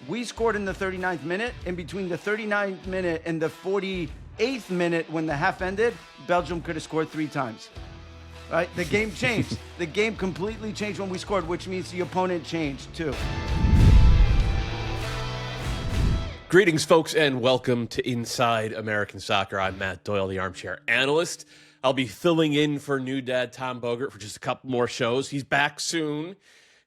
We scored in the 39th minute, and between the 39th minute and the 48th minute when the half ended, Belgium could have scored 3 times. Right? The game changed. The game completely changed when we scored, which means the opponent changed too. Greetings, folks, and welcome to Inside American Soccer. I'm Matt Doyle, the armchair analyst. I'll be filling in for new dad Tom Bogert for just a couple more shows. He's back soon,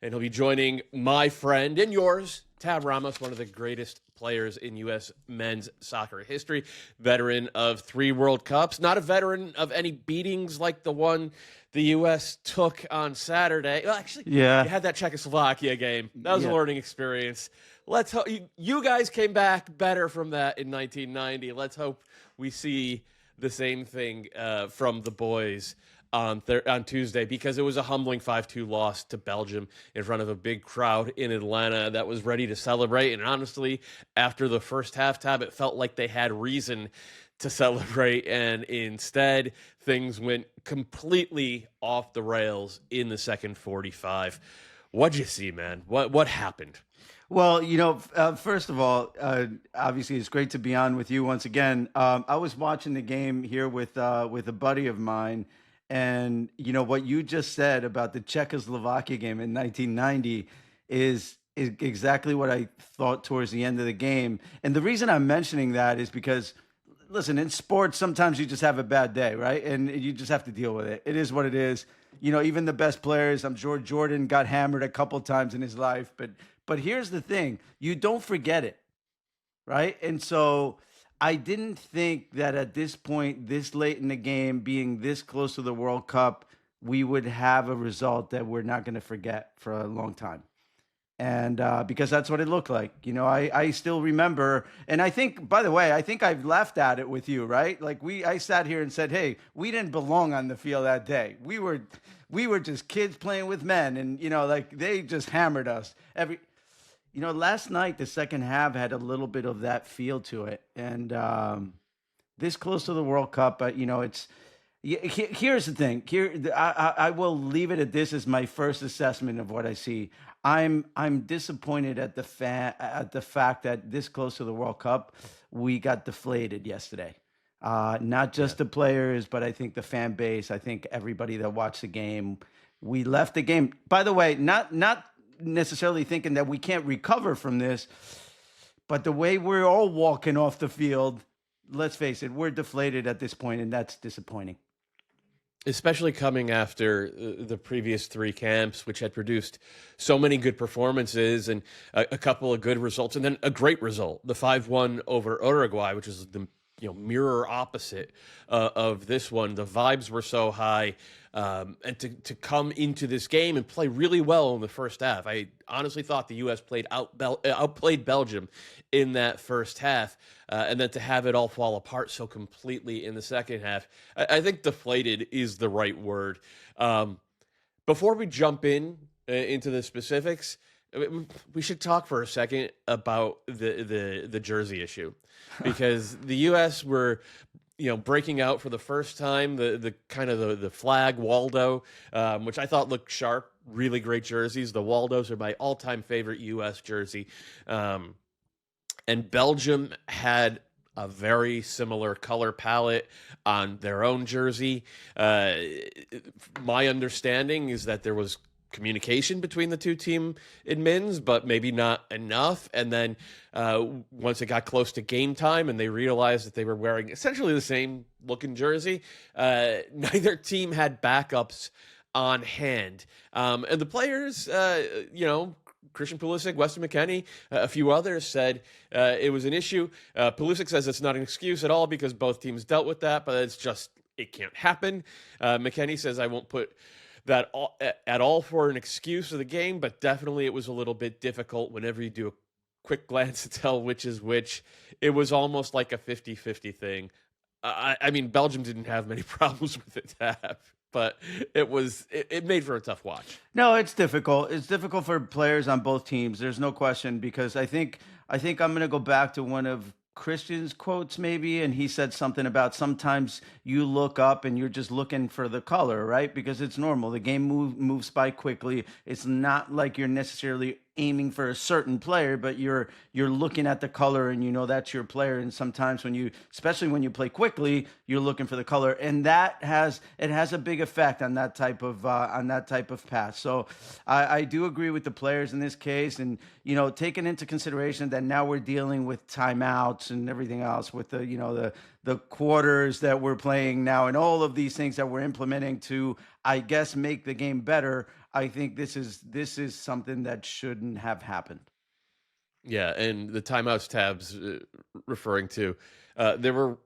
and he'll be joining my friend and yours, Tab Ramos, one of the greatest players in U.S. men's soccer history, veteran of 3 World Cups, not a veteran of any beatings like the one the U.S. took on Saturday. Well, actually, you had that Czechoslovakia game. That was a learning experience. Let's hope you guys came back better from that in 1990. Let's hope we see the same thing from the boys on Tuesday, because it was a humbling 5-2 loss to Belgium in front of a big crowd in Atlanta that was ready to celebrate. And honestly, after the first half, Tab, it felt like they had reason to celebrate, and instead things went completely off the rails in the second 45. What'd you see, man? What happened? Well, first of all, obviously it's great to be on with you once again. I was watching the game here with a buddy of mine, and what you just said about the Czechoslovakia game in 1990 is exactly what I thought towards the end of the game. And the reason I'm mentioning that is because, listen, in sports, sometimes you just have a bad day, right? And you just have to deal with it. It is what it is. Even the best players, I'm sure Jordan got hammered a couple times in his life, but here's the thing, you don't forget it, right? And so I didn't think that at this point, this late in the game, being this close to the World Cup, we would have a result that we're not going to forget for a long time. And because that's what it looked like. I still remember, and I think, by the way, I think I've laughed at it with you, right? Like I sat here and said, hey, we didn't belong on the field that day. We were just kids playing with men, and they just hammered us. Last night, the second half had a little bit of that feel to it. And this close to the World Cup, here's the thing. I will leave it at this as my first assessment of what I see. I'm disappointed at the fact that this close to the World Cup, we got deflated yesterday. Not just the players, but I think the fan base. I think everybody that watched the game. We left the game. By the way, not necessarily thinking that we can't recover from this, but the way we're all walking off the field, let's face it, we're deflated at this point, and that's disappointing. Especially coming after the previous 3 camps, which had produced so many good performances and a couple of good results, and then a great result, the 5-1 over Uruguay, which is the mirror opposite of this one. The vibes were so high, and to come into this game and play really well in the first half. I honestly thought the U.S. outplayed Belgium in that first half, and then to have it all fall apart so completely in the second half, I think deflated is the right word. Before we jump into the specifics, we should talk for a second about the jersey issue, because the U.S. were breaking out for the first time the kind of the flag Waldo, which I thought looked sharp. Really great jerseys. The Waldos are my all-time favorite U.S. jersey, and Belgium had a very similar color palette on their own jersey. My understanding is that there was communication between the 2 team admins, but maybe not enough. And then once it got close to game time and they realized that they were wearing essentially the same looking jersey, neither team had backups on hand. And the players, Christian Pulisic, Weston McKennie, a few others said it was an issue. Pulisic says it's not an excuse at all because both teams dealt with that, but it can't happen. McKennie says, I won't put that at all for an excuse of the game, but definitely it was a little bit difficult whenever you do a quick glance to tell which is which. It was almost like a 50-50 thing. I mean, Belgium didn't have many problems with it to have, but it made for a tough watch. No, it's difficult. It's difficult for players on both teams. There's no question, because I think I'm going to go back to one of Christian's quotes maybe, and he said something about sometimes you look up and you're just looking for the color, right? Because it's normal. The game moves by quickly. It's not like you're necessarily aiming for a certain player, but you're looking at the color and that's your player. And sometimes especially when you play quickly, you're looking for the color, and it has a big effect on that type of pass. So I do agree with the players in this case, and taking into consideration that now we're dealing with timeouts and everything else with the quarters that we're playing now and all of these things that we're implementing to, I guess, make the game better. I think this is something that shouldn't have happened. Yeah, and the timeouts tabs referring to, there were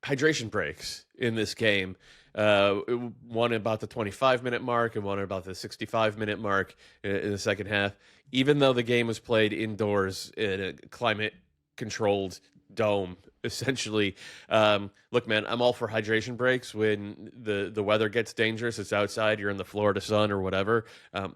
hydration breaks in this game. One about the 25-minute mark and one about the 65-minute mark in the second half. Even though the game was played indoors in a climate-controlled dome, essentially. Look, man, I'm all for hydration breaks when the weather gets dangerous. It's outside, you're in the Florida sun or whatever.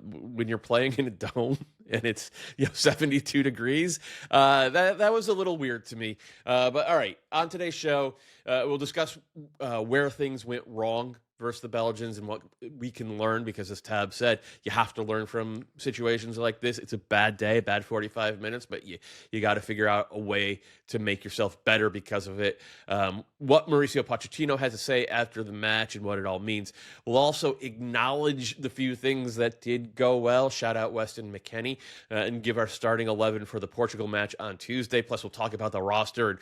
When you're playing in a dome and it's 72 degrees, that was a little weird to me. But all right, on today's show, we'll discuss where things went wrong versus the Belgians and what we can learn, because as Tab said, you have to learn from situations like this. It's a bad day, bad 45 minutes, but you got to figure out a way to make yourself better because of it. What Mauricio Pochettino has to say after the match and what it all means. We'll also acknowledge the few things that did go well. Shout out Weston McKennie, and give our starting 11 for the Portugal match on Tuesday. Plus, we'll talk about the roster and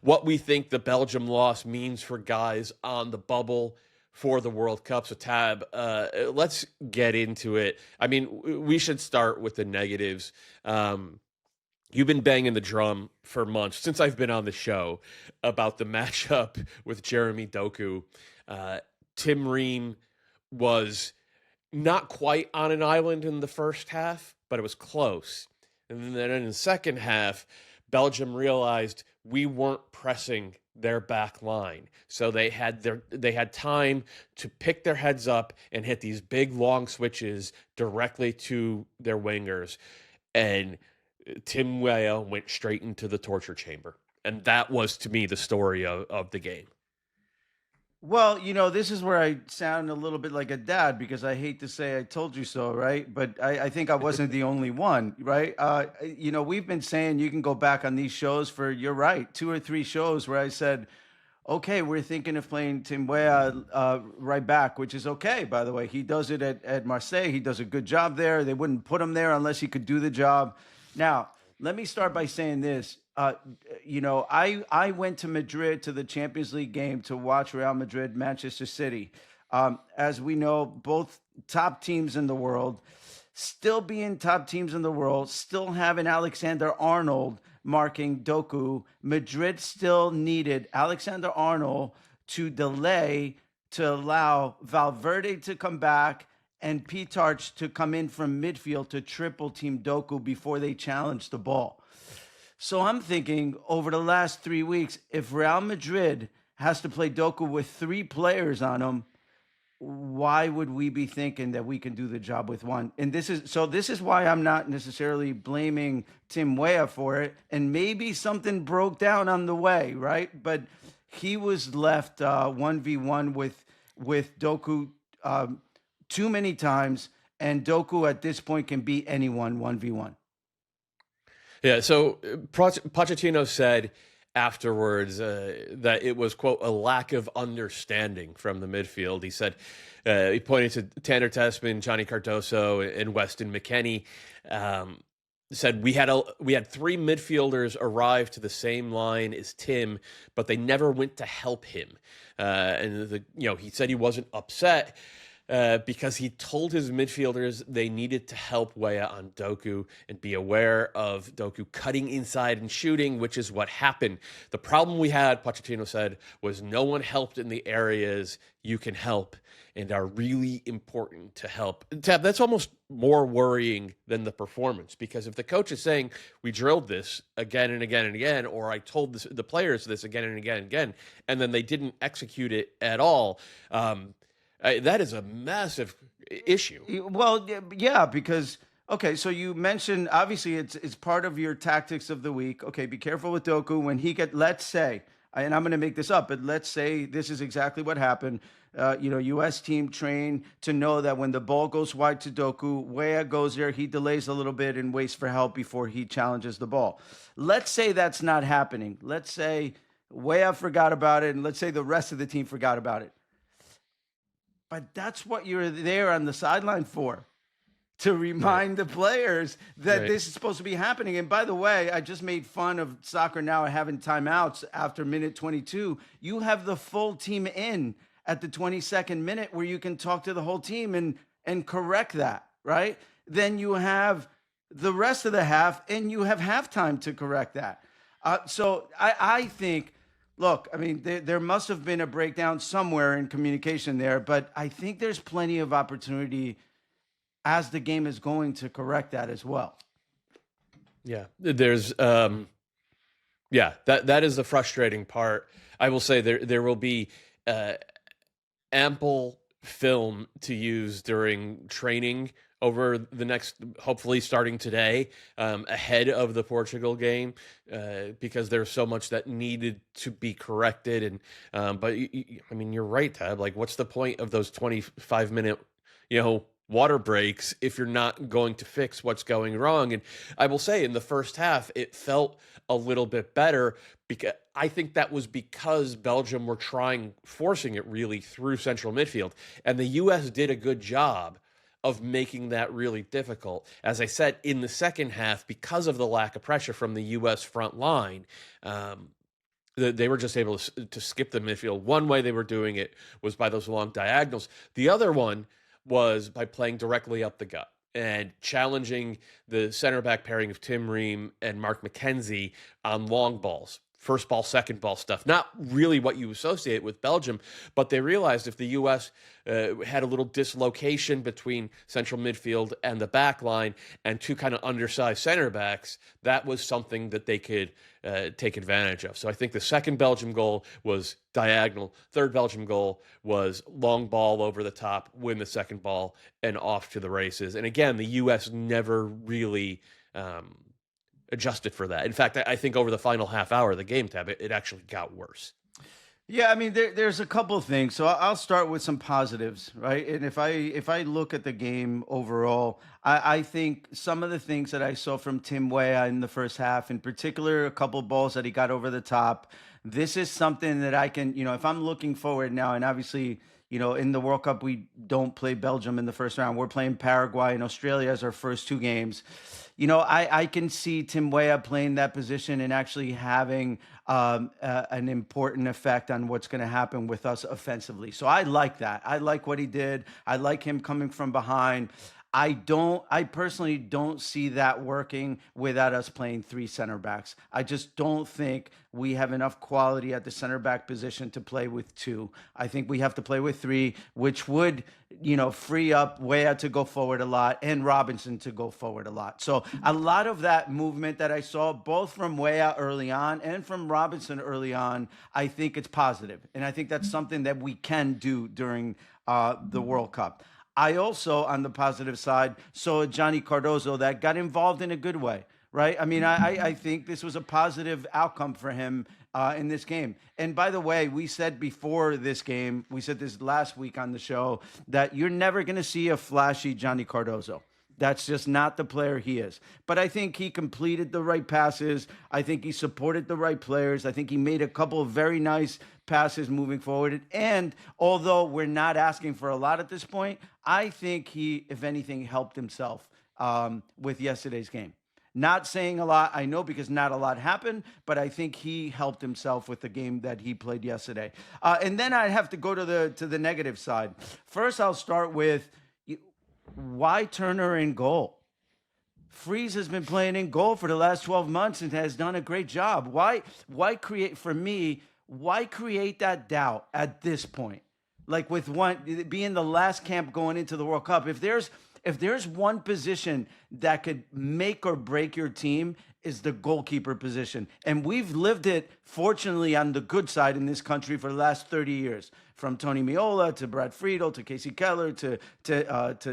what we think the Belgium loss means for guys on the bubble for the World Cup. So Tab, let's get into it. I mean, we should start with the negatives. You've been banging the drum for months since I've been on the show about the matchup with Jérémy Doku. Tim Ream was not quite on an island in the first half, but it was close. And then in the second half, Belgium realized we weren't pressing their back line. So they had time to pick their heads up and hit these big long switches directly to their wingers. And Tim Weah went straight into the torture chamber. And that was, to me, the story of the game. Well, this is where I sound a little bit like a dad, because I hate to say I told you so, right? But I think I wasn't the only one, right? We've been saying, you can go back on these shows for, you're right, 2 or 3 shows where I said, okay, we're thinking of playing Tim Weah right back, which is okay, by the way. He does it at Marseille. He does a good job there. They wouldn't put him there unless he could do the job. Now, let me start by saying this. I went to Madrid to the Champions League game to watch Real Madrid, Manchester City. As we know, both top teams in the world, still being top teams in the world, still having Alexander-Arnold marking Doku. Madrid still needed Alexander-Arnold to delay to allow Valverde to come back and Pitarch to come in from midfield to triple team Doku before they challenged the ball. So I'm thinking, over the last 3 weeks, if Real Madrid has to play Doku with 3 players on him, why would we be thinking that we can do the job with 1? And this is why I'm not necessarily blaming Tim Weah for it. And maybe something broke down on the way, right? But he was left 1v1 with Doku too many times, and Doku at this point can beat anyone 1v1. Yeah, so Pochettino said afterwards that it was, quote, a lack of understanding from the midfield. He said, he pointed to Tanner Tessman, Johnny Cardoso, and Weston McKennie. Said we had 3 midfielders arrive to the same line as Tim, but they never went to help him. And he said he wasn't upset, because he told his midfielders they needed to help Weah on Doku and be aware of Doku cutting inside and shooting, which is what happened. The problem we had, Pochettino said, was no one helped in the areas you can help and are really important to help. Tab, that's almost more worrying than the performance, because if the coach is saying, we drilled this again and again and again, or I told the players this again and again and again, and then they didn't execute it at all, that is a massive issue. Well, yeah, because, okay, so you mentioned, obviously, it's part of your tactics of the week. Okay, be careful with Doku. When let's say, and I'm going to make this up, but let's say this is exactly what happened. U.S. team trained to know that when the ball goes wide to Doku, Weah goes there, he delays a little bit and waits for help before he challenges the ball. Let's say that's not happening. Let's say Weah forgot about it, and let's say the rest of the team forgot about it. But that's what you're there on the sideline for, to remind the players that this is supposed to be happening. And by the way, I just made fun of soccer now having timeouts after minute 22. You have the full team in at the 22nd minute where you can talk to the whole team and correct that, right? Then you have the rest of the half and you have halftime to correct that. So I think, look, I mean, there must have been a breakdown somewhere in communication there, but I think there's plenty of opportunity as the game is going to correct that as well. Yeah, there's, that is the frustrating part. I will say there will be ample film to use during training over the next, hopefully starting today, ahead of the Portugal game, because there's so much that needed to be corrected. And but I mean, you're right, Tab. Like, what's the point of those 25-minute, water breaks if you're not going to fix what's going wrong? And I will say, in the first half, it felt a little bit better, because I think that was because Belgium were forcing it really through central midfield, and the U.S. did a good job of making that really difficult. As I said, in the second half, because of the lack of pressure from the U.S. front line, they were just able to skip the midfield. One way they were doing it was by those long diagonals. The other one was by playing directly up the gut and challenging the center back pairing of Tim Ream and Mark McKenzie on long balls. First ball, second ball stuff. Not really what you associate with Belgium, but they realized if the U.S. Had a little dislocation between central midfield and the back line and two kind of undersized center backs, that was something that they could take advantage of. So I think the second Belgium goal was diagonal. Third Belgium goal was long ball over the top, win the second ball, and off to the races. And again, the U.S. never really adjusted for that. In fact, I think over the final half hour of the game, Tab, it actually got worse. Yeah, I mean, there's a couple of things. So I'll start with some positives, right? And if I look at the game overall, I think some of the things that I saw from Tim Weah in the first half, in particular, a couple of balls that he got over the top, this is something that I can, if I'm looking forward now, and obviously, in the World Cup, we don't play Belgium in the first round. We're playing Paraguay and Australia as our first two games. I can see Tim Weah playing that position and actually having an important effect on what's going to happen with us offensively. So I like that. I like what he did. I like him coming from behind. I personally don't see that working without us playing three center backs. I just don't think we have enough quality at the center back position to play with two. I think we have to play with three, which would, free up Weah to go forward a lot and Robinson to go forward a lot. So a lot of that movement that I saw, both from Weah early on and from Robinson early on, I think it's positive. And I think that's something that we can do during the World Cup. I also, on the positive side, saw Johnny Cardozo that got involved in a good way, right? I mean, I think this was a positive outcome for him in this game. And by the way, we said before this game, we said this last week on the show, that you're never going to see a flashy Johnny Cardozo. That's just not the player he is. But I think he completed the right passes. I think he supported the right players. I think he made a couple of very nice passes moving forward. And although we're not asking for a lot at this point, I think he, if anything, helped himself with yesterday's game. Not saying a lot, I know, because not a lot happened, but I think he helped himself with the game that he played yesterday. And then I have to go to the negative side. First, I'll start with, why Turner in goal? Freeze has been playing in goal for the last 12 months and has done a great job. Why create that doubt at this point? Like, with one being the last camp going into the World Cup, if there's one position that could make or break your team, is the goalkeeper position. And we've lived it, fortunately, on the good side in this country for the last 30 years. From Tony Meola to Brad Friedel to Casey Keller to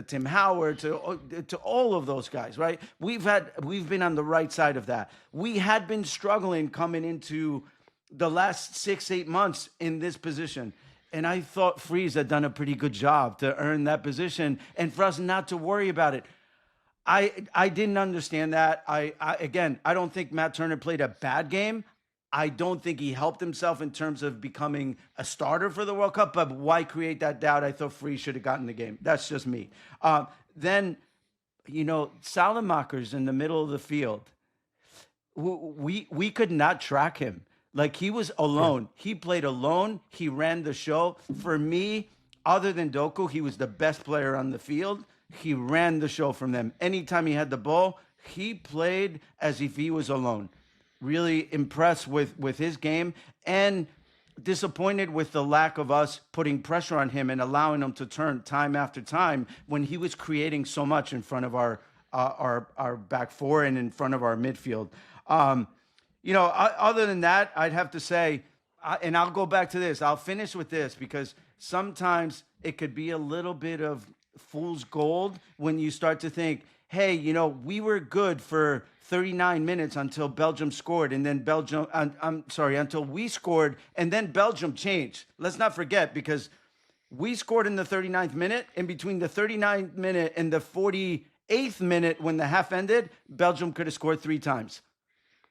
Tim Howard to all of those guys, right? We've been on the right side of that. We had been struggling coming into the last 6-8 months in this position. And I thought Freeze had done a pretty good job to earn that position and for us not to worry about it. I didn't understand that. I don't think Matt Turner played a bad game. I don't think he helped himself in terms of becoming a starter for the World Cup. But why create that doubt? I thought Freeze should have gotten the game. That's just me. Then, Salamaker's in the middle of the field. We could not track him. Like, he was alone. He played alone. He ran the show. For me, other than Doku, he was the best player on the field. He ran the show from them. Anytime he had the ball, he played as if he was alone. Really impressed with his game, and disappointed with the lack of us putting pressure on him and allowing him to turn time after time when he was creating so much in front of our back four and in front of our midfield. Other than that, I'd have to say, and I'll go back to this. I'll finish with this because sometimes it could be a little bit of fool's gold when you start to think, hey, we were good for 39 minutes until Belgium scored, and then until we scored, and then Belgium changed. Let's not forget, because we scored in the 39th minute, and between the 39th minute and the 48th minute when the half ended, Belgium could have scored 3 times.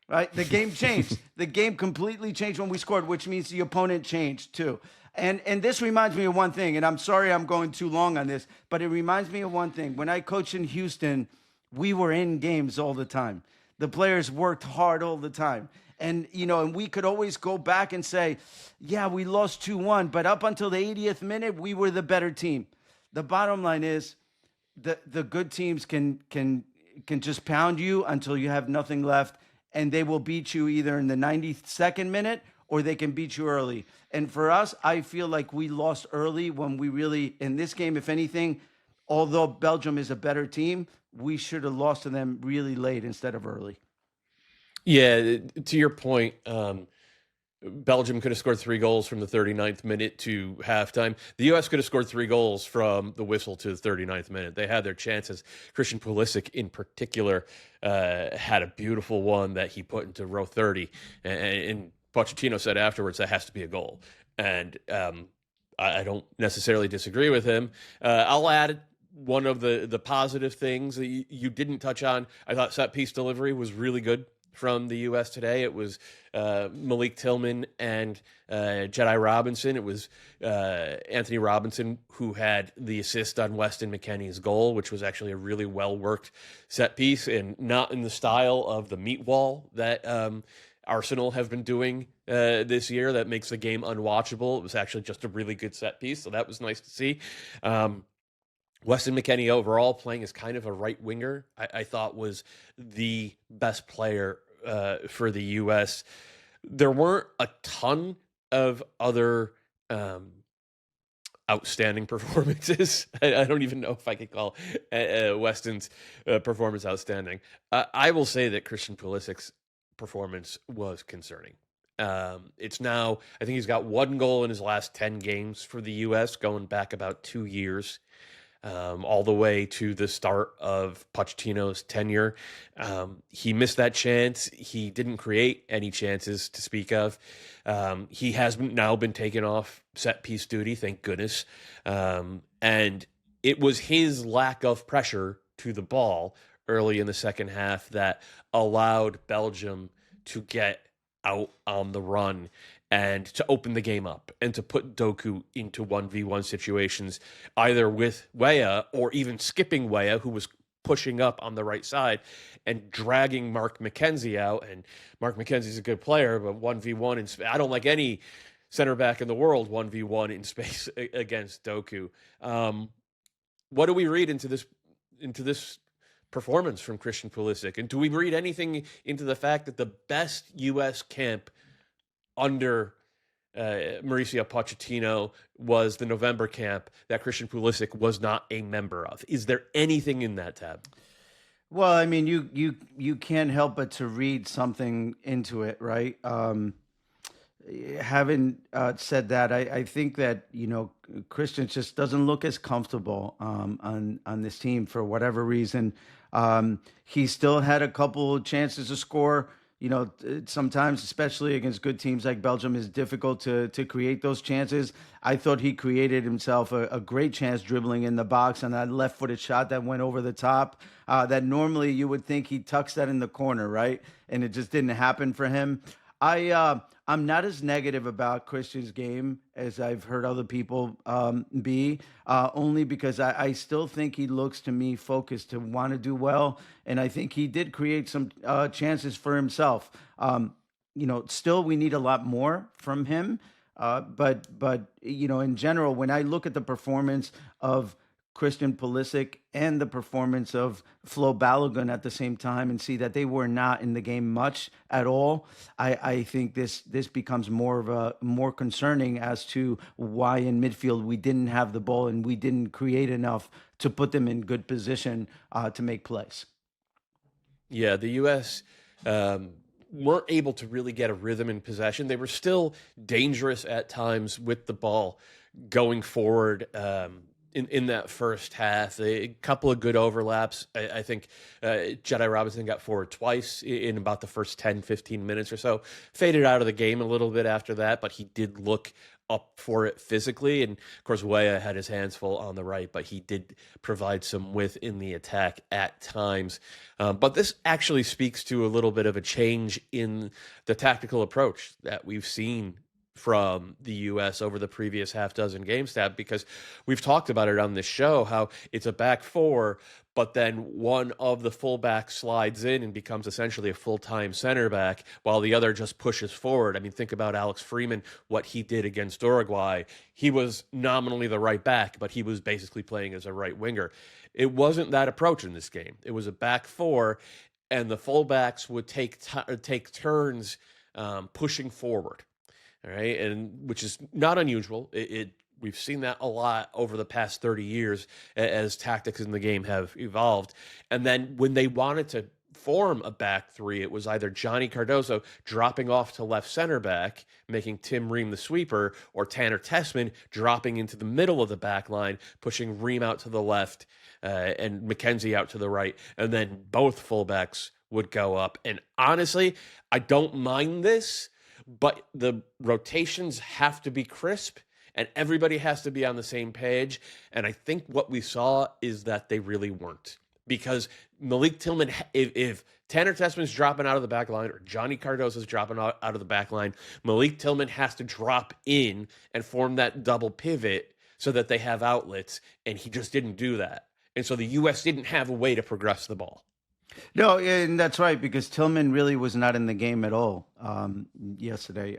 Right? The game changed. The game completely changed when we scored, which means the opponent changed too. And this reminds me of one thing, and I'm sorry I'm going too long on this, but it reminds me of one thing. When I coached in Houston, we were in games all the time. The players worked hard all the time. And we could always go back and say, yeah, we lost 2-1, but up until the 80th minute, we were the better team. The bottom line is the good teams can just pound you until you have nothing left, and they will beat you either in the 92nd minute or they can beat you early. And for us, I feel like we lost early when we really, in this game, if anything, although Belgium is a better team, we should have lost to them really late instead of early. Yeah, to your point, Belgium could have scored 3 goals from the 39th minute to halftime. The U.S. could have scored 3 goals from the whistle to the 39th minute. They had their chances. Christian Pulisic, in particular, had a beautiful one that he put into row 30. And Pochettino said afterwards that has to be a goal. And I don't necessarily disagree with him. I'll add one of the positive things that you didn't touch on. I thought set-piece delivery was really good from the U.S. today. It was Malik Tillman and Jedi Robinson. It was Anthony Robinson who had the assist on Weston McKennie's goal, which was actually a really well-worked set piece and not in the style of the meat wall that Arsenal have been doing this year that makes the game unwatchable. It was actually just a really good set piece, so that was nice to see. Weston McKennie overall playing as kind of a right winger, I thought was the best player for the U.S. There weren't a ton of other outstanding performances. I don't even know if I could call Weston's performance outstanding. I will say that Christian Pulisic's performance was concerning. It's now, I think he's got 1 goal in his last 10 games for the U.S., going back about 2 years. All the way to the start of Pochettino's tenure. He missed that chance. He didn't create any chances to speak of. He has now been taken off set-piece duty, thank goodness. And it was his lack of pressure to the ball early in the second half that allowed Belgium to get out on the run and to open the game up and to put Doku into 1v1 situations, either with Weah or even skipping Weah, who was pushing up on the right side and dragging Mark McKenzie out. And Mark McKenzie's a good player, but 1v1 in space, I don't like any center back in the world 1v1 in space against Doku. What do we read into this performance from Christian Pulisic? And do we read anything into the fact that the best U.S. camp under Mauricio Pochettino was the November camp that Christian Pulisic was not a member of? Is there anything in that, Tab? Well, I mean, you can't help but to read something into it, right? Having said that, I think that Christian just doesn't look as comfortable on this team for whatever reason. He still had a couple of chances to score. sometimes, especially against good teams like Belgium, is difficult to create those chances. I thought he created himself a great chance dribbling in the box on that left-footed shot that went over the top. That normally you would think he tucks that in the corner, right? And it just didn't happen for him. I'm not as negative about Christian's game as I've heard other people be, only because I still think he looks to me focused to want to do well, and I think he did create some chances for himself. Still we need a lot more from him, but in general, when I look at the performance of Christian Pulisic and the performance of Flo Balogun at the same time and see that they were not in the game much at all, I think this becomes more concerning as to why in midfield we didn't have the ball and we didn't create enough to put them in good position to make plays. Yeah, the U.S. Weren't able to really get a rhythm in possession. They were still dangerous at times with the ball going forward. In that first half, a couple of good overlaps. I think Jedi Robinson got forward twice in about the first 10, 15 minutes or so. Faded out of the game a little bit after that, but he did look up for it physically. And of course, Weah had his hands full on the right, but he did provide some width in the attack at times. But this actually speaks to a little bit of a change in the tactical approach that we've seen from the U.S. over the previous half dozen games, Stab, because we've talked about it on this show, how it's a back four, but then one of the fullbacks slides in and becomes essentially a full-time center back while the other just pushes forward. I mean, think about Alex Freeman, what he did against Uruguay. He was nominally the right back, but he was basically playing as a right winger. It wasn't that approach in this game. It was a back four, and the fullbacks would take turns pushing forward. All right, and which is not unusual. We've seen that a lot over the past 30 years as tactics in the game have evolved. And then when they wanted to form a back three, it was either Johnny Cardoso dropping off to left center back, making Tim Ream the sweeper, or Tanner Tessman dropping into the middle of the back line, pushing Ream out to the left and McKenzie out to the right. And then both fullbacks would go up. And honestly, I don't mind this, but the rotations have to be crisp and everybody has to be on the same page. And I think what we saw is that they really weren't, because Malik Tillman, if Tanner Tessman's dropping out of the back line or Johnny Cardoso's dropping out of the back line, Malik Tillman has to drop in and form that double pivot so that they have outlets. And he just didn't do that. And so the U.S. didn't have a way to progress the ball. No, and that's right, because Tillman really was not in the game at all yesterday.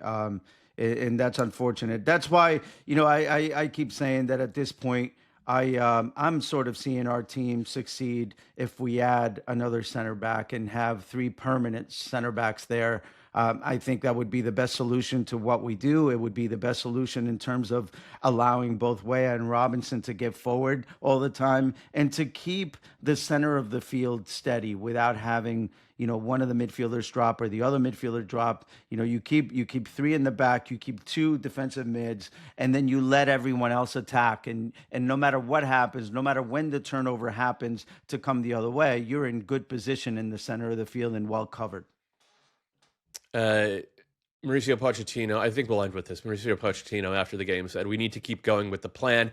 And that's unfortunate. That's why, I keep saying that at this point, I'm sort of seeing our team succeed if we add another center back and have three permanent center backs there. I think that would be the best solution to what we do. It would be the best solution in terms of allowing both Weah and Robinson to get forward all the time and to keep the center of the field steady without having, one of the midfielders drop or the other midfielder drop. You keep three in the back, you keep two defensive mids, and then you let everyone else attack. And no matter what happens, no matter when the turnover happens to come the other way, you're in good position in the center of the field and well covered. Mauricio Pochettino, I think we'll end with this. Mauricio Pochettino, after the game, said we need to keep going with the plan,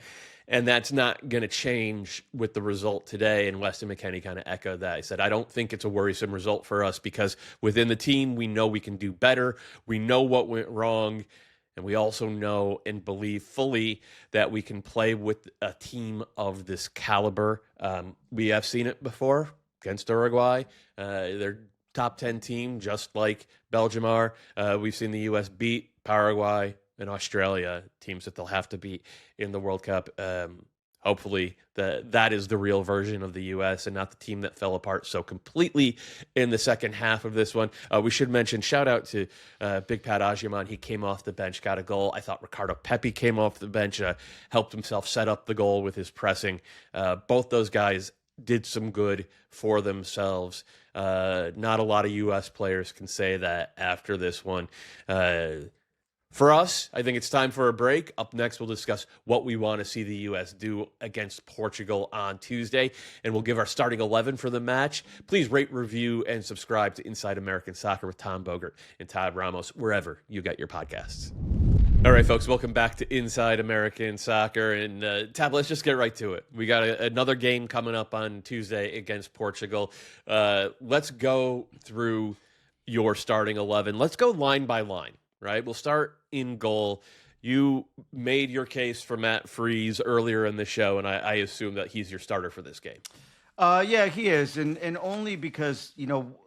and that's not going to change with the result today. And Weston McKennie kind of echoed that. He said, I don't think it's a worrisome result for us because within the team, we know we can do better. We know what went wrong, and we also know and believe fully that we can play with a team of this caliber. We have seen it before against Uruguay. They're top 10 team, just like Belgium are. We've seen the U.S. beat Paraguay and Australia, teams that they'll have to beat in the World Cup. Hopefully that is the real version of the U.S. and not the team that fell apart so completely in the second half of this one. We should mention, shout out to Big Pat Agiamon. He came off the bench, got a goal. I thought Ricardo Pepi came off the bench, helped himself set up the goal with his pressing. Both those guys did some good for themselves. Not a lot of U.S. players can say that after this one. For us, I think it's time for a break. Up next, we'll discuss what we want to see the U.S. do against Portugal on Tuesday, and we'll give our starting 11 for the match. Please rate, review, and subscribe to Inside American Soccer with Tom Bogert and Todd Ramos, wherever you get your podcasts. All right, folks, welcome back to Inside American Soccer. And Tab, let's just get right to it. We got another game coming up on Tuesday against Portugal. Let's go through your starting 11. Let's go line by line, right? We'll start in goal. You made your case for Matt Freese earlier in the show, and I assume that he's your starter for this game. Yeah, he is, and only because,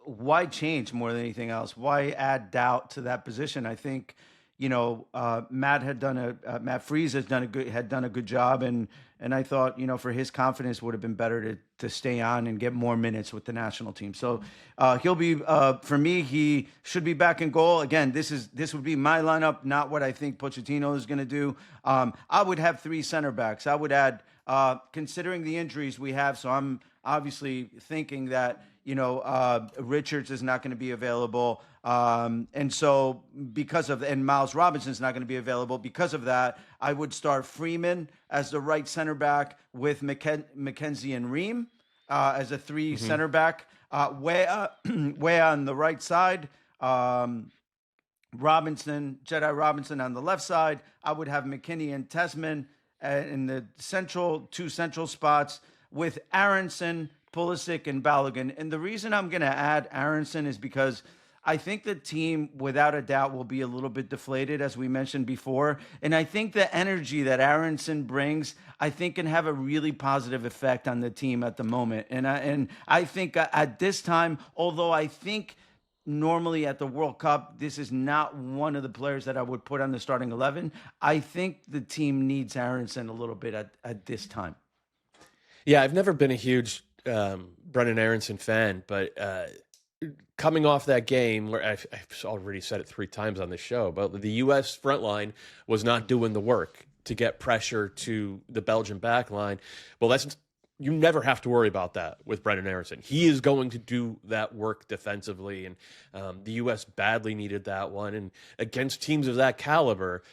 why change more than anything else? Why add doubt to that position? I think, Matt Freese had done a good job, and I thought, for his confidence would have been better to stay on and get more minutes with the national team. So he'll be, for me, he should be back in goal. Again, this would be my lineup, not what I think Pochettino is going to do. I would have 3 center backs. I would add, considering the injuries we have, so I'm obviously thinking that, Richards is not going to be available. And so and Miles Robinson's not going to be available. Because of that, I would start Freeman as the right center back with McKenzie and Ream as a 3 center back. Way on the right side, Jedi Robinson on the left side. I would have McKinney and Tesman in the two central spots with Aronson, Pulisic, and Balogun. And the reason I'm going to add Aronson is because I think the team, without a doubt, will be a little bit deflated, as we mentioned before. And I think the energy that Aronson brings, I think, can have a really positive effect on the team at the moment. And I think at this time, although I think normally at the World Cup, this is not one of the players that I would put on the starting 11, I think the team needs Aronson a little bit at this time. Yeah, I've never been a huge Brendan Aronson fan, but coming off that game, where I've already said it 3 times on the show, but the U.S. front line was not doing the work to get pressure to the Belgian back line. Well, you never have to worry about that with Brendan Aronson. He is going to do that work defensively, and the U.S. badly needed that one. And against teams of that caliber,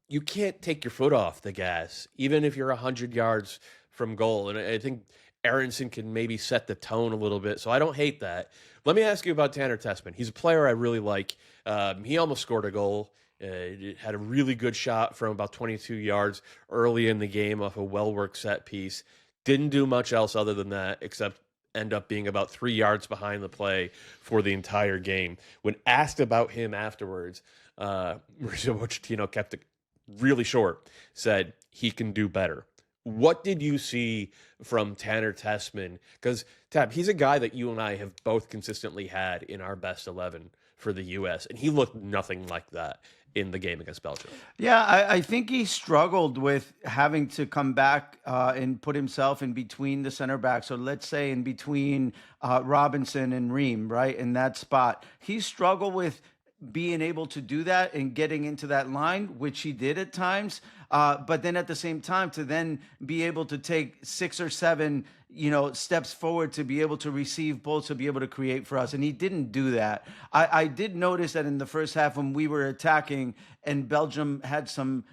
you can't take your foot off the gas, even if you're 100 yards from goal. And I think Aronson can maybe set the tone a little bit, so I don't hate that. Let me ask you about Tanner Tessman. He's a player I really like. He almost scored a goal. Had a really good shot from about 22 yards early in the game off a well-worked set piece. Didn't do much else other than that, except end up being about 3 yards behind the play for the entire game. When asked about him afterwards, Mauricio Pochettino kept it really short, said he can do better. What did you see from Tanner Tessman? Because, Tab, he's a guy that you and I have both consistently had in our best 11 for the U.S., and he looked nothing like that in the game against Belgium. Yeah, I think he struggled with having to come back and put himself in between the center backs. So let's say in between Robinson and Ream, right, in that spot. He struggled with being able to do that and getting into that line, which he did at times. But then at the same time, to then be able to take 6 or 7, steps forward to be able to receive balls, to be able to create for us. And he didn't do that. I did notice that in the first half when we were attacking and Belgium had some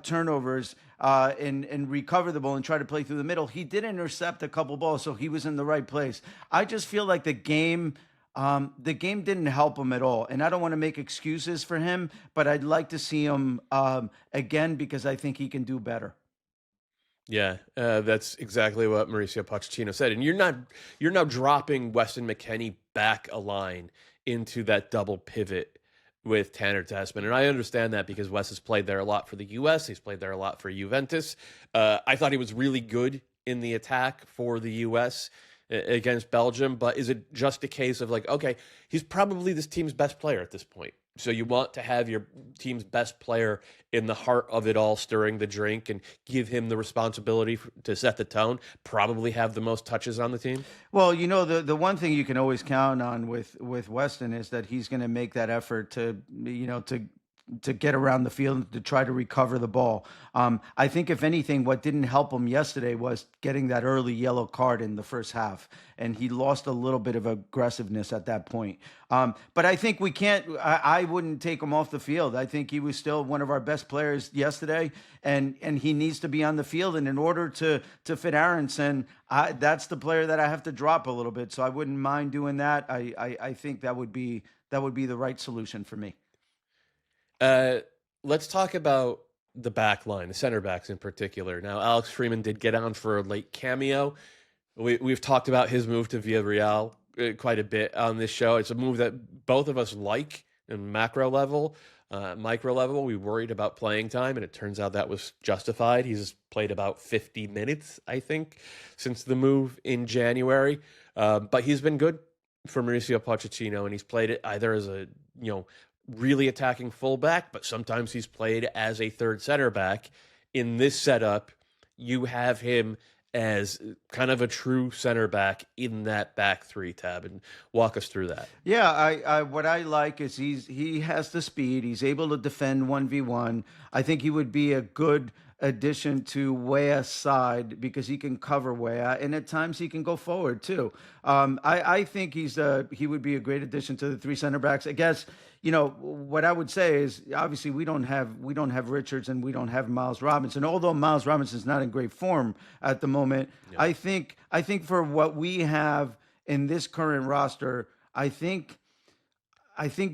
turnovers and recover the ball and try to play through the middle, he did intercept a couple balls, so he was in the right place. I just feel like the game didn't help him at all. And I don't want to make excuses for him, but I'd like to see him again because I think he can do better. Yeah, that's exactly what Mauricio Pochettino said. And you're now dropping Weston McKennie back a line into that double pivot with Tanner Tessman. And I understand that because Wes has played there a lot for the U.S. He's played there a lot for Juventus. I thought he was really good in the attack for the U.S. against Belgium, but is it just a case of like, okay, he's probably this team's best player at this point. So you want to have your team's best player in the heart of it all, stirring the drink, and give him the responsibility to set the tone, probably have the most touches on the team? Well, the one thing you can always count on with Weston is that he's going to make that effort to to get around the field to try to recover the ball. I think if anything, what didn't help him yesterday was getting that early yellow card in the first half, and he lost a little bit of aggressiveness at that point. But I think we can't. I wouldn't take him off the field. I think he was still one of our best players yesterday, and he needs to be on the field. And in order to fit Aronson, that's the player that I have to drop a little bit. So I wouldn't mind doing that. I think that would be the right solution for me. Let's talk about the back line, the center backs in particular. Now, Alex Freeman did get on for a late cameo. We've talked about his move to Villarreal quite a bit on this show. It's a move that both of us like in macro level. Micro level, we worried about playing time, and it turns out that was justified. He's played about 50 minutes, I think, since the move in January. But he's been good for Mauricio Pochettino, and he's played it either as a, really attacking fullback, but sometimes he's played as a third center back. In this setup, you have him as kind of a true center back in that back three tab, and walk us through that. Yeah, I what I like is he has the speed. He's able to defend 1v1. I think he would be a good addition to Weah's side because he can cover Weah, and at times he can go forward too. I think he would be a great addition to the three center backs. I guess what I would say is obviously we don't have Richards and we don't have Miles Robinson. Although Miles Robinson's not in great form at the moment, yeah. I think for what we have in this current roster, I think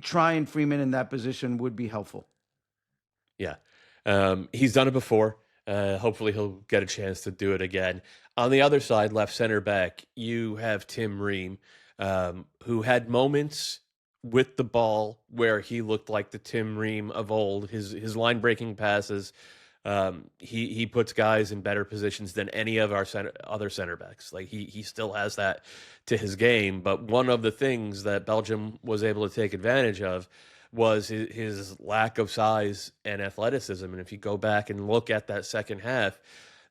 trying Freeman in that position would be helpful. Yeah. He's done it before. Hopefully he'll get a chance to do it again. On the other side, left center back, you have Tim Ream, who had moments with the ball where he looked like the Tim Ream of old. His line breaking passes, he puts guys in better positions than any of our other center backs. Like he still has that to his game. But one of the things that Belgium was able to take advantage of was his lack of size and athleticism. And if you go back and look at that second half,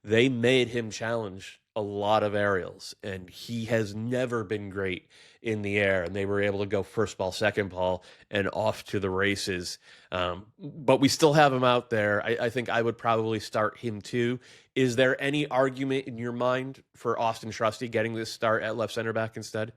they made him challenge a lot of aerials, and he has never been great in the air. And they were able to go first ball, second ball, and off to the races. But we still have him out there. I think I would probably start him too. Is there any argument in your mind for Austin Trusty getting this start at left center back instead?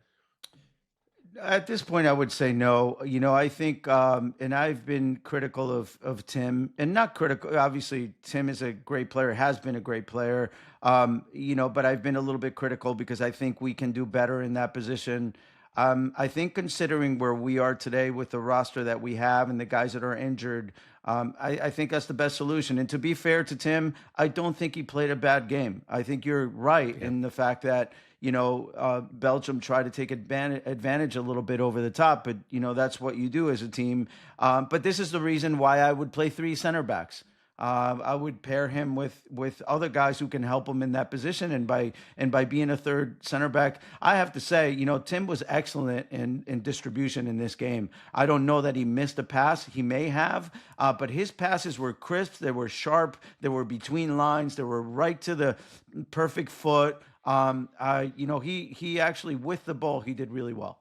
At this point, I would say no. I think, and I've been critical of Tim, and not critical. Obviously, Tim is a great player, has been a great player. But I've been a little bit critical because I think we can do better in that position. I think considering where we are today with the roster that we have and the guys that are injured, I think that's the best solution. And to be fair to Tim, I don't think he played a bad game. I think you're right in the fact that, Belgium tried to take advantage a little bit over the top, but, that's what you do as a team. But this is the reason why I would play three center backs. I would pair him with other guys who can help him in that position, and by being a third center back, I have to say, Tim was excellent in distribution in this game. I don't know that he missed a pass. He may have, but his passes were crisp. They were sharp. They were between lines. They were right to the perfect foot. He actually, with the ball, he did really well.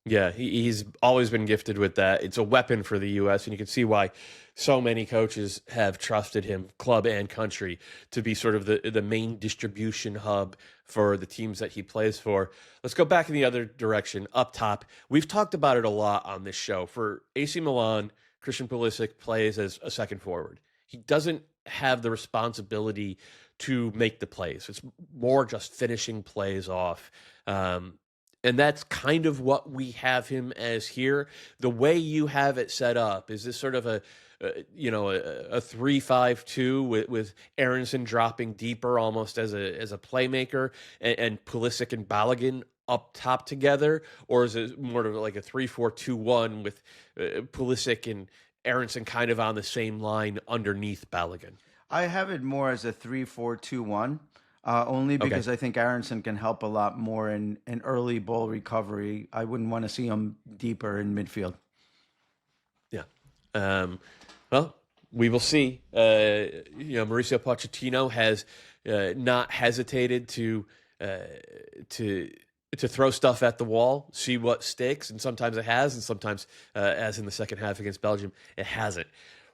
Yeah, he's always been gifted with that. It's a weapon for the U.S., and you can see why so many coaches have trusted him, club and country, to be sort of the main distribution hub for the teams that he plays for. Let's go back in the other direction, up top. We've talked about it a lot on this show. For AC Milan, Christian Pulisic plays as a second forward. He doesn't have the responsibility to make the plays. It's more just finishing plays off. And that's kind of what we have him as here. The way you have it set up, is this sort of a 3-5-2 with Aronson dropping deeper almost as a playmaker and Pulisic and Balogun up top together? Or is it more of like a 3-4-2-1 with Pulisic and Aronson kind of on the same line underneath Balogun? I have it more as a 3-4-2-1, only because I think Aronson can help a lot more in early ball recovery. I wouldn't want to see him deeper in midfield. Yeah. Well, we will see. Mauricio Pochettino has not hesitated to to throw stuff at the wall, see what sticks, and sometimes it has, and sometimes, as in the second half against Belgium, it hasn't.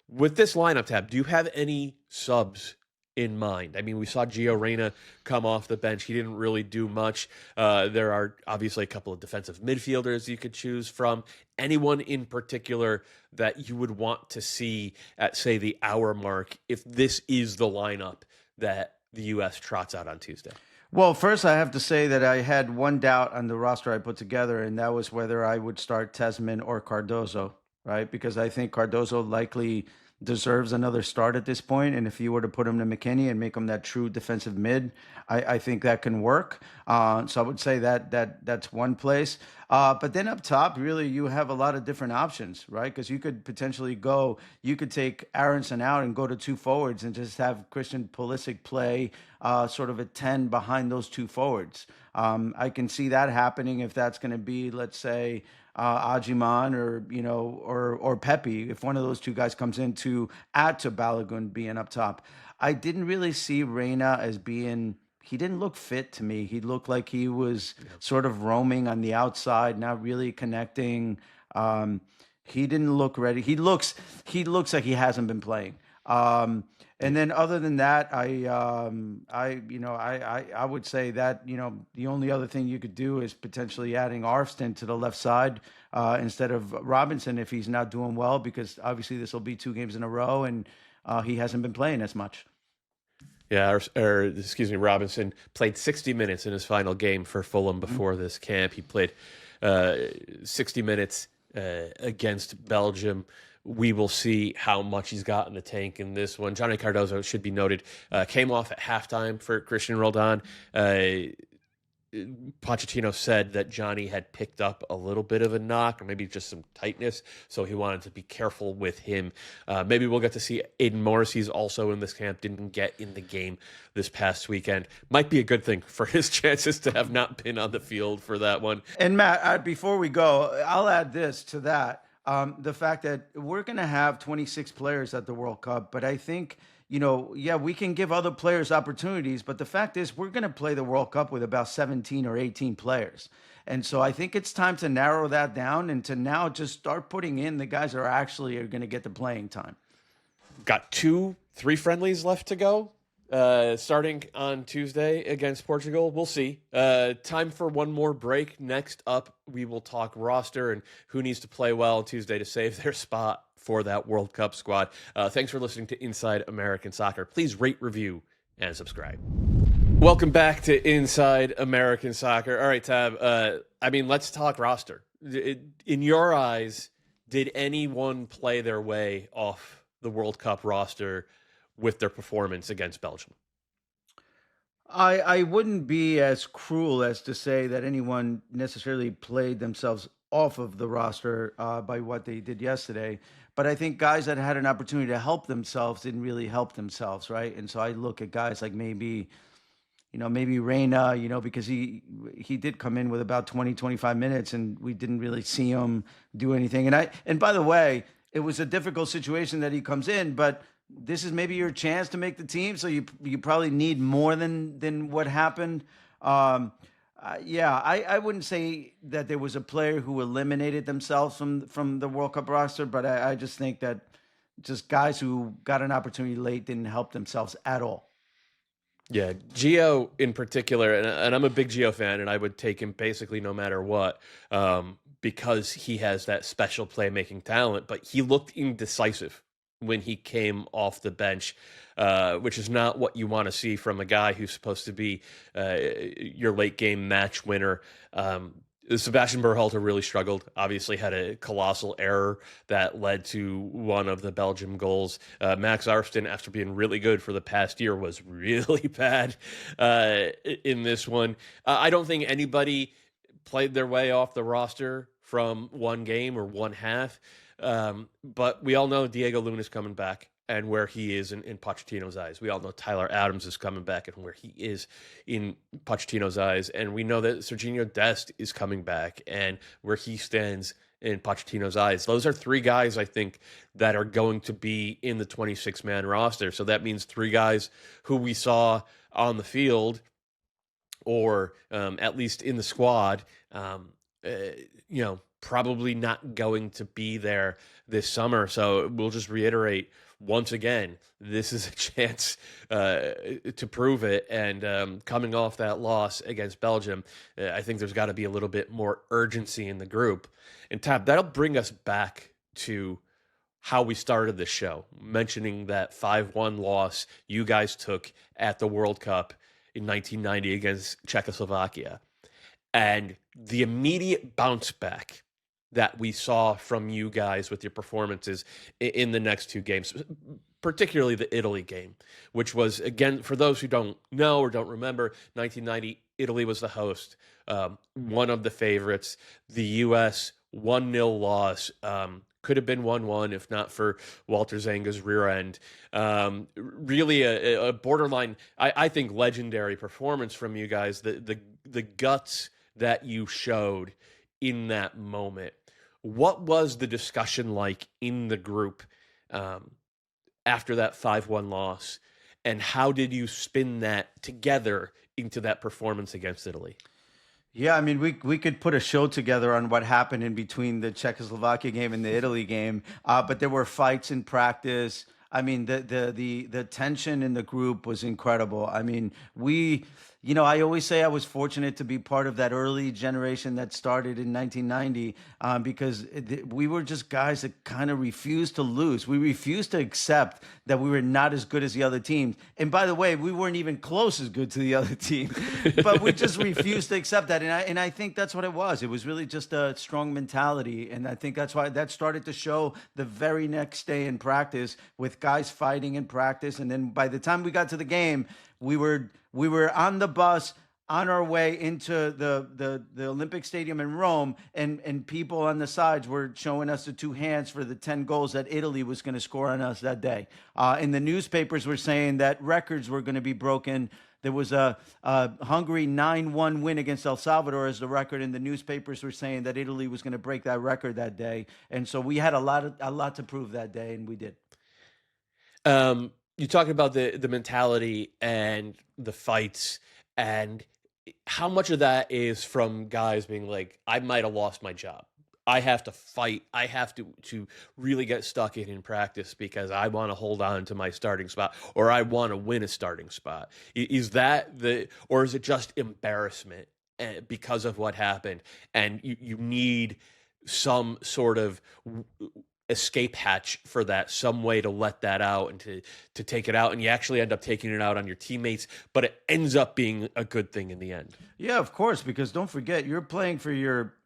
With this lineup tab, do you have any subs in mind? I mean, we saw Gio Reyna come off the bench. He didn't really do much. There are obviously a couple of defensive midfielders you could choose from. Anyone in particular that you would want to see at, say, the hour mark if this is the lineup that the U.S. trots out on Tuesday? Well, first, I have to say that I had one doubt on the roster I put together, and that was whether I would start Tesman or Cardozo, right? Because I think Cardozo likely deserves another start at this point. And if you were to put him to McKinney and make him that true defensive mid, I think that can work. So I would say that's one place. But then up top, really, you have a lot of different options, right? Because you could potentially you could take Aronson out and go to two forwards and just have Christian Pulisic play sort of a 10 behind those two forwards. I can see that happening if that's going to be, let's say, Ajiman or Pepe, if one of those two guys comes in to add to Balogun being up top. I didn't really see Reyna as he didn't look fit to me. He looked like he was sort of roaming on the outside, not really connecting. He didn't look ready. He looks like he hasn't been playing. And then other than that, I would say that, the only other thing you could do is potentially adding Arfston to the left side instead of Robinson if he's not doing well, because obviously this will be 2 games in a row and he hasn't been playing as much. Yeah, Robinson played 60 minutes in his final game for Fulham before this camp. He played 60 minutes against Belgium. We will see how much he's got in the tank in this one. Johnny Cardozo, should be noted, came off at halftime for Christian Roldan. Pochettino said that Johnny had picked up a little bit of a knock or maybe just some tightness, so he wanted to be careful with him. Maybe we'll get to see Aiden Morrissey's also in this camp, didn't get in the game this past weekend. Might be a good thing for his chances to have not been on the field for that one. And Matt, before we go, I'll add this to that. The fact that we're going to have 26 players at the World Cup, but I think, we can give other players opportunities, but the fact is we're going to play the World Cup with about 17 or 18 players. And so I think it's time to narrow that down and to now just start putting in the guys that are going to get the playing time. Got 3 friendlies left to go. Starting on Tuesday against Portugal. We'll see. Time for one more break. Next up, we will talk roster and who needs to play well on Tuesday to save their spot for that World Cup squad. Thanks for listening to Inside American Soccer. Please rate, review, and subscribe. Welcome back to Inside American Soccer. All right, Tab. Let's talk roster. In your eyes, did anyone play their way off the World Cup roster with their performance against Belgium? I wouldn't be as cruel as to say that anyone necessarily played themselves off of the roster by what they did yesterday. But I think guys that had an opportunity to help themselves didn't really help themselves, right? And so I look at guys like maybe Reyna, because he did come in with about 20, 25 minutes and we didn't really see him do anything. And by the way, it was a difficult situation that he comes in, but this is maybe your chance to make the team, so you probably need more than what happened. I wouldn't say that there was a player who eliminated themselves from the World Cup roster, but I just think that just guys who got an opportunity late didn't help themselves at all. Yeah, Gio in particular, and I'm a big Gio fan, and I would take him basically no matter what, because he has that special playmaking talent, but he looked indecisive when he came off the bench, which is not what you want to see from a guy who's supposed to be your late game match winner. Sebastian Berhalter really struggled, obviously had a colossal error that led to one of the Belgium goals. Max Arfston, after being really good for the past year, was really bad in this one. I don't think anybody played their way off the roster from one game or one half. But we all know Diego Luna's coming back and where he is in Pochettino's eyes. We all know Tyler Adams is coming back and where he is in Pochettino's eyes. And we know that Serginho Dest is coming back and where he stands in Pochettino's eyes. Those are 3 guys, I think, that are going to be in the 26-man roster. So that means 3 guys who we saw on the field or at least in the squad, probably not going to be there this summer. So we'll just reiterate once again, this is a chance to prove it. And coming off that loss against Belgium, I think there's got to be a little bit more urgency in the group. And Tab, that'll bring us back to how we started the show, mentioning that 5-1 loss you guys took at the World Cup in 1990 against Czechoslovakia, and the immediate bounce back that we saw from you guys with your performances in the next two games, particularly the Italy game, which was, again, for those who don't know or don't remember, 1990, Italy was the host, one of the favorites. The U.S. 1-0 loss, could have been 1-1 if not for Walter Zanga's rear end. Really a borderline, I think, legendary performance from you guys. The guts that you showed in that moment. What was the discussion like in the group after that 5-1 loss, and how did you spin that together into that performance against Italy? Yeah, I mean, we could put a show together on what happened in between the Czechoslovakia game and the Italy game, but there were fights in practice. I mean, the tension in the group was incredible. I mean, I always say I was fortunate to be part of that early generation that started in 1990 because we were just guys that kind of refused to lose. We refused to accept that we were not as good as the other teams. And by the way, we weren't even close as good to the other team, but we just refused to accept that. And I think that's what it was. It was really just a strong mentality. And I think that's why that started to show the very next day in practice with guys fighting in practice. And then by the time we got to the game, we were on the bus on our way into the Olympic Stadium in Rome, and people on the sides were showing us the two hands for the 10 goals that Italy was going to score on us that day. And the newspapers were saying that records were going to be broken. There was a Hungary 9-1 win against El Salvador as the record, and the newspapers were saying that Italy was going to break that record that day. And so we had a lot to prove that day, and we did. You talk about the mentality and the fights, and how much of that is from guys being like, I might have lost my job. I have to fight. I have to really get stuck in practice because I want to hold on to my starting spot, or I want to win a starting spot. Is that or is it just embarrassment because of what happened, and you need some sort of escape hatch for that, some way to let that out and to take it out, and you actually end up taking it out on your teammates, but it ends up being a good thing in the end? Yeah, of course, because don't forget, you're playing for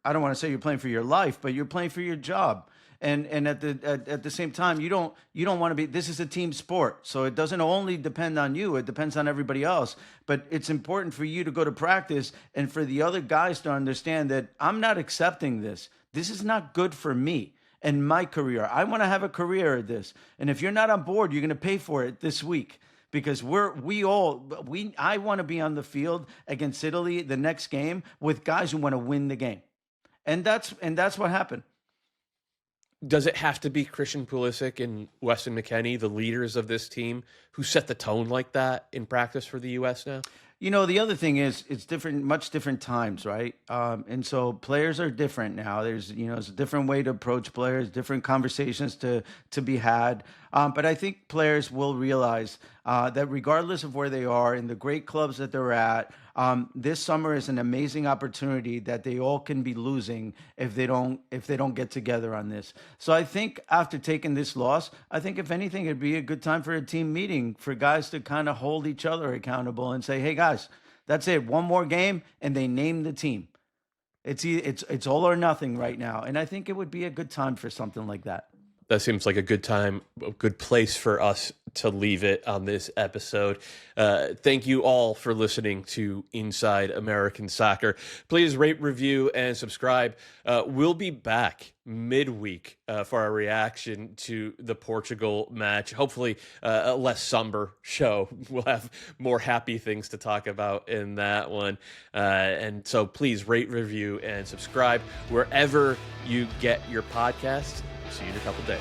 I don't want to say you're playing for your life, but you're playing for your job. And at the same time, you don't want to be, this is a team sport. So it doesn't only depend on you, it depends on everybody else. But it's important for you to go to practice and for the other guys to understand that I'm not accepting this. This is not good for me and my career. I want to have a career at this. And if you're not on board, you're going to pay for it this week. Because I want to be on the field against Italy the next game with guys who want to win the game. And that's what happened. Does it have to be Christian Pulisic and Weston McKennie, the leaders of this team, who set the tone like that in practice for the U.S. now? The other thing is it's different, much different times, right? And so players are different now. There's a different way to approach players, different conversations to be had. But I think players will realize that regardless of where they are in the great clubs that they're at, this summer is an amazing opportunity that they all can be losing if they don't get together on this. So I think after taking this loss, I think if anything, it'd be a good time for a team meeting for guys to kind of hold each other accountable and say, "Hey guys, that's it. One more game," and they name the team. It's all or nothing right now, and I think it would be a good time for something like that. That seems like a good time, a good place for us to leave it on this episode. Thank you all for listening to Inside American Soccer. Please rate, review, and subscribe. We'll be back midweek for our reaction to the Portugal match. Hopefully a less somber show. We'll have more happy things to talk about in that one. And so please rate, review, and subscribe wherever you get your podcasts. See you in a couple days.